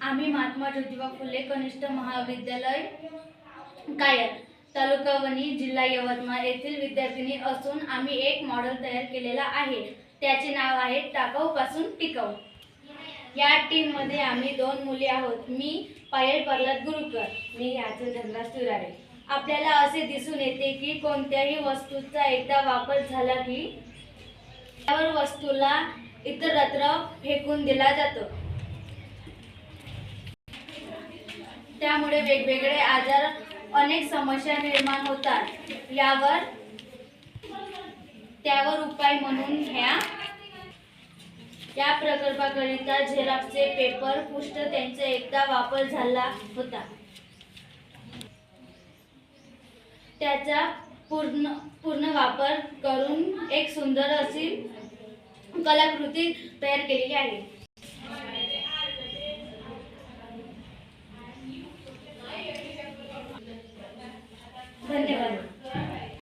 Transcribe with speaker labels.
Speaker 1: आम्ही महात्मा ज्योतिबा फुले कनिष्ठ महाविद्यालय कायर, तालुका वणी, जिल्हा यवतमाळ येथील विद्यार्थिनी असून आम्ही एक मॉडेल तयार केलेला आहे. त्याचे नाव आहे टाकाऊ पासून टिकाऊ. या टीम मध्ये आम्ही 2 मुली आहोत. मी पायल प्रल्हाद गुरुकर, मी याचे धनराज तुरारे. आपल्याला असे दिसून येते की कोणत्याही वस्तूचा एकदा वापर झाला की त्यावर वस्तूला इतरत्र फेकून दिला जातो. त्यामुळे वेगवेगळे आजार, अनेक समस्या निर्माण होतात. त्यावर उपाय म्हणून या प्रकल्पाकरिता झेरॉक्सचे पेपर पुष्ट त्यांचा एकदा वापर झाला होता. त्याचा पूर्ण वापर करून एक सुंदर अशी कलाकृती तयार केलेली आहे. धन्यवाद.